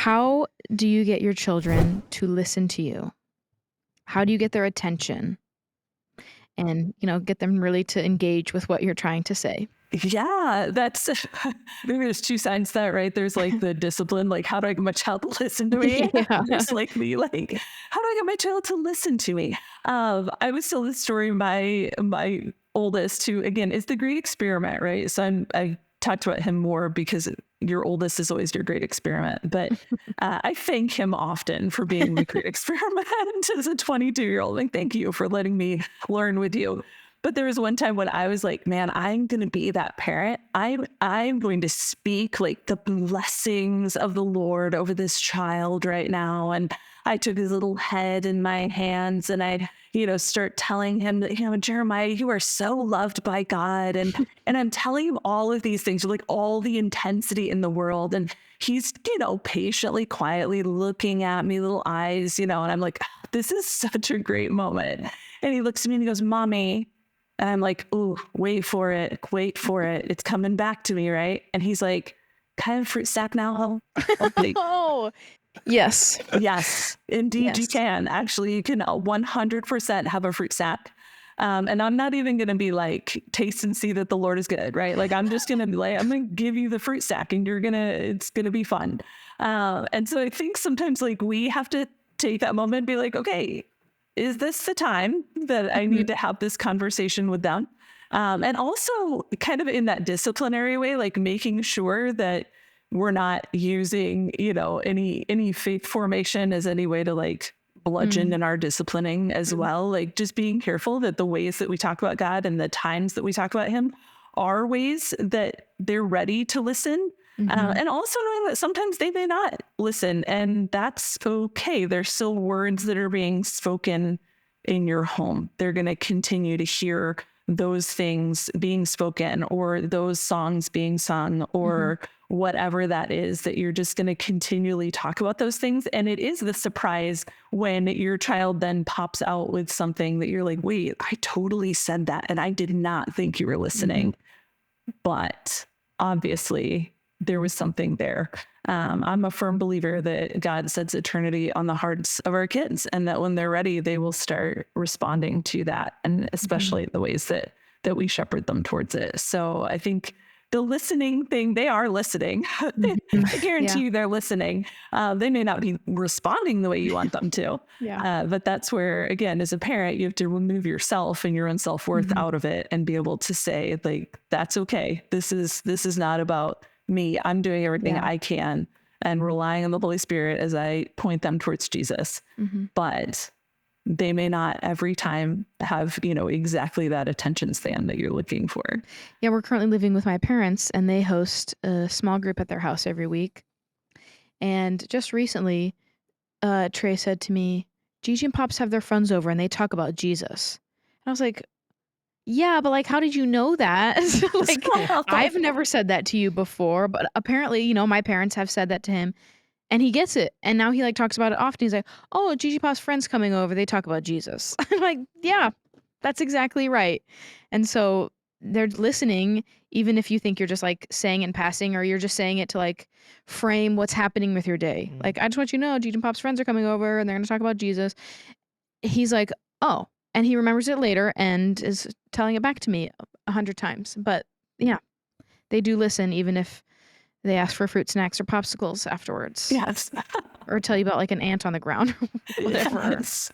How do you get your children to listen to you? How do you get their attention and, get them really to engage with what you're trying to say? Yeah, that's maybe there's two sides to that, right? There's like the discipline, like how do I get my child to listen to me? Yeah. There's like me, like how do I get my child to listen to me? I was tell this story. My oldest, who again is the great experiment, right? So I talked about him more because your oldest is always your great experiment. But I thank him often for being the great experiment as a 22-year-old. Like, thank you for letting me learn with you. But there was one time when I was like, man, I'm going to be that parent. I'm going to speak like the blessings of the Lord over this child right now. And I took his little head in my hands and I, start telling him that, Jeremiah, you are so loved by God. And I'm telling him all of these things, like all the intensity in the world. And he's, patiently, quietly looking at me, little eyes, and I'm like, this is such a great moment. And he looks at me and he goes, Mommy. And I'm like, ooh, wait for it. It's coming back to me, right? And he's like, can I have a fruit sack now? Like, Oh, yes. yes, indeed you can. Actually, you can 100% have a fruit sack. And I'm not even going to be like, taste and see that the Lord is good, right? Like, I'm just going to be like, I'm going to give you the fruit sack and it's going to be fun. And so I think sometimes like we have to take that moment and be like, okay, is this the time that I need to have this conversation with them? And also kind of in that disciplinary way, like making sure that we're not using, any faith formation as any way to like bludgeon in our disciplining as well. Like just being careful that the ways that we talk about God and the times that we talk about him are ways that they're ready to listen. And also knowing that sometimes they may not listen, and that's okay. There's still words that are being spoken in your home. They're going to continue to hear those things being spoken or those songs being sung or whatever that is, that you're just going to continually talk about those things. And it is the surprise when your child then pops out with something that you're like, wait, I totally said that. And I did not think you were listening. But obviously, there was something there. I'm a firm believer that God sets eternity on the hearts of our kids, and that when they're ready, they will start responding to that, and especially the ways that we shepherd them towards it. So I think the listening thing, they are listening. I guarantee you they're listening. They may not be responding the way you want them to. But that's where, again, as a parent, you have to remove yourself and your own self-worth out of it and be able to say, like, that's okay. This is not about me. I'm doing everything I can and relying on the Holy Spirit as I point them towards Jesus. But they may not every time have, exactly that attention span that you're looking for. Yeah, we're currently living with my parents, and they host a small group at their house every week. And just recently, Trey said to me, Gigi and Pops have their friends over and they talk about Jesus. And I was like, yeah, but like, how did you know that? Like, I've never said that to you before, but apparently, my parents have said that to him and he gets it. And now he like talks about it often. He's like, oh, Gigi Pop's friends coming over. They talk about Jesus. I'm like, yeah, that's exactly right. And so they're listening, even if you think you're just like saying in passing, or you're just saying it to like frame what's happening with your day. Like, I just want you to know Gigi and Pop's friends are coming over and they're going to talk about Jesus. He's like, oh, and he remembers it later and is telling it back to me 100 times. But yeah, they do listen, even if they ask for fruit snacks or popsicles afterwards. Yes. Or tell you about like an ant on the ground or whatever. Yes.